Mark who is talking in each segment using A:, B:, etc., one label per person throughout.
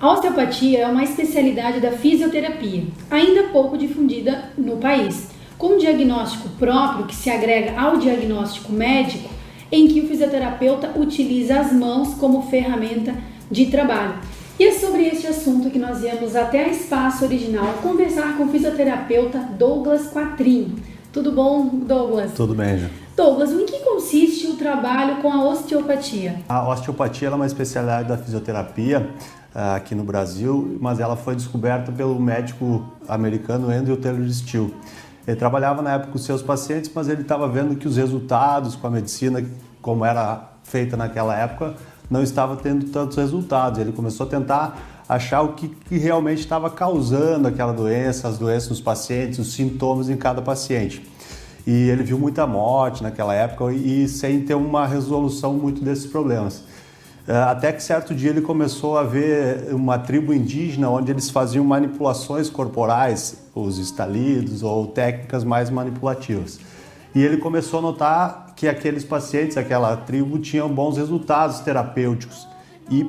A: A osteopatia é uma especialidade da fisioterapia, ainda pouco difundida no país, com um diagnóstico próprio que se agrega ao diagnóstico médico, em que o fisioterapeuta utiliza as mãos como ferramenta de trabalho. E é sobre este assunto que nós viemos até a Espaço Original conversar com o fisioterapeuta Douglas Quatrin. Tudo bom, Douglas?
B: Tudo bem, Ju.
A: Douglas, em que consiste o trabalho com a osteopatia?
B: A osteopatia é uma especialidade da fisioterapia aqui no Brasil, mas ela foi descoberta pelo médico americano Andrew Taylor Still. Ele trabalhava na época com seus pacientes, mas ele estava vendo que os resultados com a medicina, como era feita naquela época, não estava tendo tantos resultados. Ele começou a tentar achar o que realmente estava causando aquela doença, as doenças nos pacientes, os sintomas em cada paciente. E ele viu muita morte naquela época e sem ter uma resolução muito desses problemas. Até que certo dia ele começou a ver uma tribo indígena onde eles faziam manipulações corporais, os estalidos ou técnicas mais manipulativas. E ele começou a notar que aqueles pacientes, aquela tribo, tinham bons resultados terapêuticos. E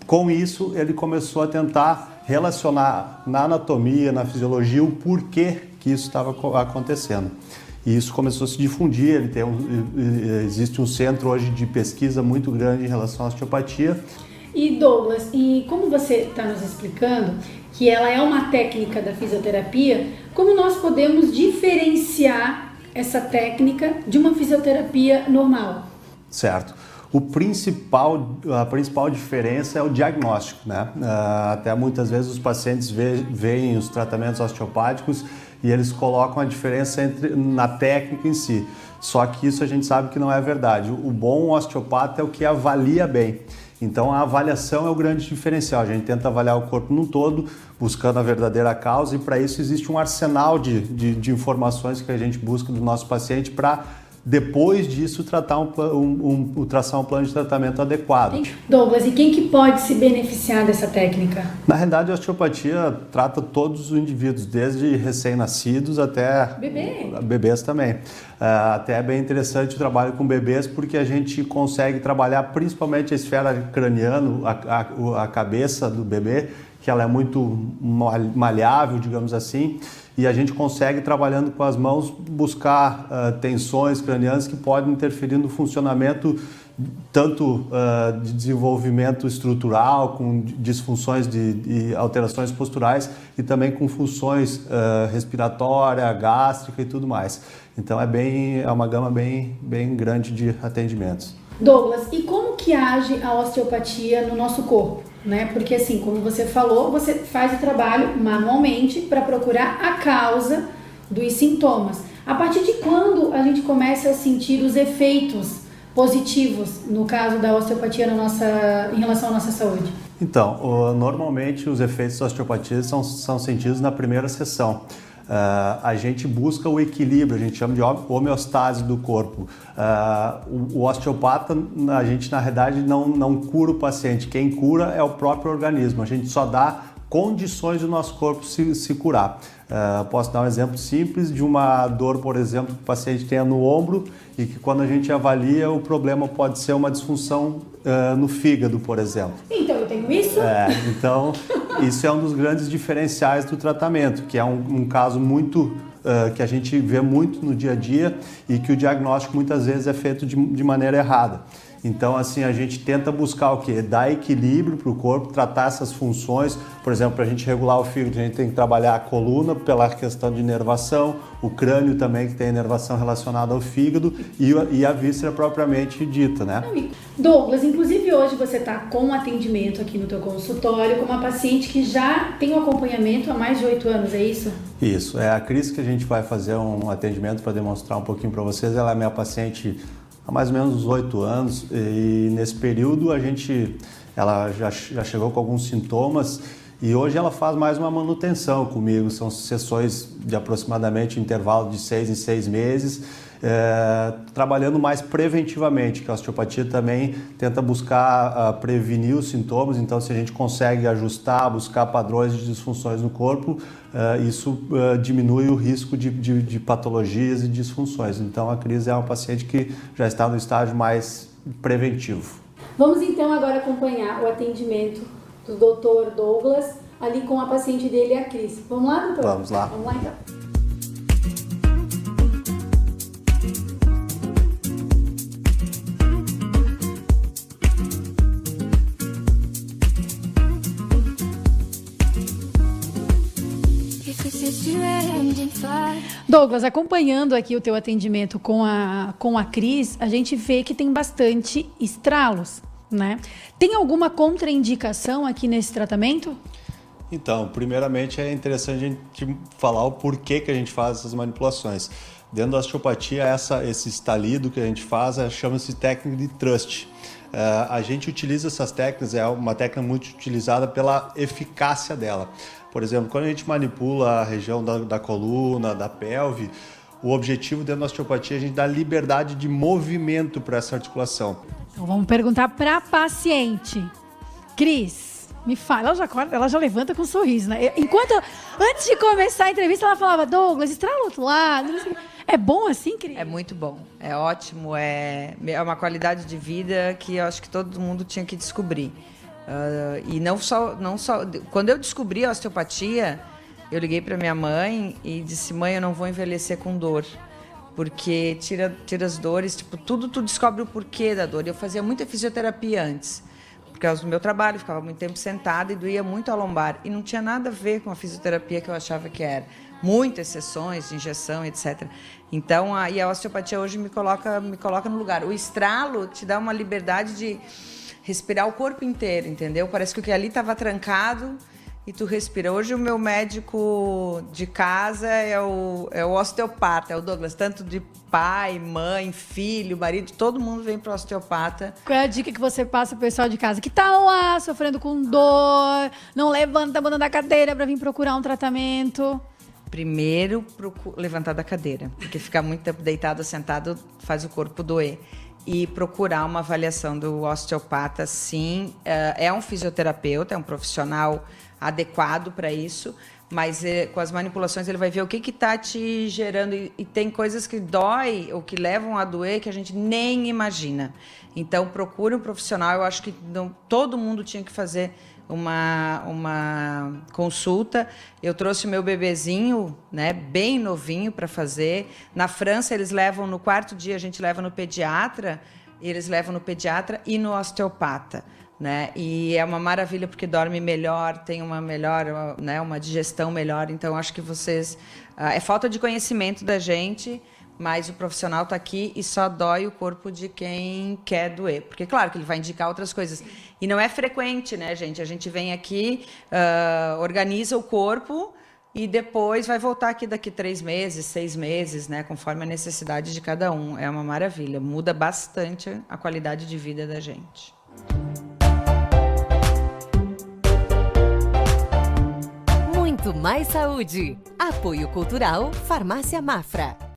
B: com isso ele começou a tentar relacionar na anatomia, na fisiologia, o porquê que isso estava acontecendo. E isso começou a se difundir, existe um centro hoje de pesquisa muito grande em relação à osteopatia.
A: E Douglas, e como você está nos explicando que ela é uma técnica da fisioterapia, como nós podemos diferenciar essa técnica de uma fisioterapia normal?
B: Certo. A principal diferença é o diagnóstico, né? Até muitas vezes os pacientes veem os tratamentos osteopáticos e eles colocam a diferença na técnica em si. Só que isso a gente sabe que não é verdade. O bom osteopata é o que avalia bem. Então a avaliação é o grande diferencial. A gente tenta avaliar o corpo num todo, buscando a verdadeira causa, e para isso existe um arsenal de informações que a gente busca do nosso paciente para depois disso traçar um plano de tratamento adequado.
A: Douglas, e quem que pode se beneficiar dessa técnica?
B: Na realidade, a osteopatia trata todos os indivíduos, desde recém-nascidos até bebês também. Até é bem interessante o trabalho com bebês, porque a gente consegue trabalhar principalmente a esfera craniana, a cabeça do bebê, que ela é muito maleável, digamos assim, e a gente consegue, trabalhando com as mãos, buscar tensões cranianas que podem interferir no funcionamento tanto de desenvolvimento estrutural, com disfunções de alterações posturais, e também com funções respiratória, gástrica e tudo mais. Então é uma gama bem grande de atendimentos.
A: Douglas, e como que age a osteopatia no nosso corpo? Porque assim, como você falou, você faz o trabalho manualmente para procurar a causa dos sintomas. A partir de quando a gente começa a sentir os efeitos positivos, no caso da osteopatia em relação à nossa saúde?
B: Então, normalmente os efeitos da osteopatia são sentidos na primeira sessão. A gente busca o equilíbrio, a gente chama de homeostase do corpo. O osteopata, a gente na realidade não cura o paciente, quem cura é o próprio organismo, a gente só dá condições do nosso corpo se curar. Posso dar um exemplo simples de uma dor, por exemplo, que o paciente tenha no ombro e que quando a gente avalia o problema pode ser uma disfunção no fígado, por exemplo.
A: Então eu tenho isso?
B: Então isso é um dos grandes diferenciais do tratamento, que é um caso muito que a gente vê muito no dia a dia e que o diagnóstico muitas vezes é feito de maneira errada. Então, assim, a gente tenta buscar o quê? Dar equilíbrio para o corpo, tratar essas funções. Por exemplo, para a gente regular o fígado, a gente tem que trabalhar a coluna pela questão de inervação, o crânio também, que tem inervação relacionada ao fígado, e a víscera propriamente dita, né?
A: Douglas, inclusive hoje você está com um atendimento aqui no teu consultório com uma paciente que já tem um acompanhamento há mais de 8 anos, é isso? Isso,
B: é a Cris que a gente vai fazer um atendimento para demonstrar um pouquinho para vocês. Ela é minha paciente há mais ou menos uns 8 anos, e nesse período ela já chegou com alguns sintomas e hoje ela faz mais uma manutenção comigo. São sessões de aproximadamente intervalo de 6 em 6 meses, trabalhando mais preventivamente, que a osteopatia também tenta buscar prevenir os sintomas. Então, se a gente consegue ajustar, buscar padrões de disfunções no corpo, isso diminui o risco de patologias e disfunções. Então, a Cris é uma paciente que já está no estágio mais preventivo.
A: Vamos então agora acompanhar o atendimento do Dr. Douglas, ali com a paciente dele, a Cris. Vamos lá, doutor?
B: Vamos lá.
A: Vamos lá, então. Douglas, acompanhando aqui o teu atendimento com a Cris, a gente vê que tem bastante estralos, né? Tem alguma contraindicação aqui nesse tratamento?
B: Então, primeiramente é interessante a gente falar o porquê que a gente faz essas manipulações. Dentro da osteopatia, esse estalido que a gente faz chama-se técnica de Trust. A gente utiliza essas técnicas, é uma técnica muito utilizada pela eficácia dela. Por exemplo, quando a gente manipula a região da coluna, da pelve, o objetivo dentro da osteopatia é a gente dar liberdade de movimento para essa articulação.
A: Então vamos perguntar para a paciente. Cris, me fala, ela já levanta com um sorriso, né? Antes de começar a entrevista, ela falava, Douglas, estrala o outro lado. É bom assim, Cris?
C: É muito bom, é ótimo, é uma qualidade de vida que eu acho que todo mundo tinha que descobrir. E não só. Quando eu descobri a osteopatia, eu liguei para minha mãe e disse, mãe, eu não vou envelhecer com dor. Porque tira as dores, tipo, tu descobre o porquê da dor. Eu fazia muita fisioterapia antes, por causa do meu trabalho, ficava muito tempo sentada e doía muito a lombar. E não tinha nada a ver com a fisioterapia que eu achava que era. Muitas sessões de injeção, etc. Então, a osteopatia hoje me coloca no lugar. O estralo te dá uma liberdade de respirar o corpo inteiro, entendeu? Parece que o que ali estava trancado e tu respira. Hoje o meu médico de casa é o osteopata, é o Douglas, tanto de pai, mãe, filho, marido, todo mundo vem para o osteopata.
A: Qual é a dica que você passa pro pessoal de casa que tá lá sofrendo com dor, não levanta a bunda da cadeira para vir procurar um tratamento?
C: Primeiro, levantar da cadeira, porque ficar muito tempo deitado ou sentado faz o corpo doer. E procurar uma avaliação do osteopata, sim. É um fisioterapeuta, é um profissional adequado para isso, mas com as manipulações ele vai ver o que está te gerando. E tem coisas que dói ou que levam a doer que a gente nem imagina. Então, procure um profissional. Eu acho que todo mundo tinha que fazer uma consulta. Eu trouxe o meu bebezinho, né, bem novinho para fazer. Na França, eles levam no quarto dia, a gente leva no pediatra, e no osteopata, né? E é uma maravilha porque dorme melhor, tem uma melhor, né, uma digestão melhor. Então, acho que vocês... é falta de conhecimento da gente, mas o profissional está aqui e só dói o corpo de quem quer doer. Porque, claro, que ele vai indicar outras coisas. E não é frequente, né, gente? A gente vem aqui, organiza o corpo e depois vai voltar aqui daqui 3 meses, 6 meses, né? Conforme a necessidade de cada um. É uma maravilha. Muda bastante a qualidade de vida da gente.
D: Muito mais saúde. Apoio Cultural Farmácia Mafra.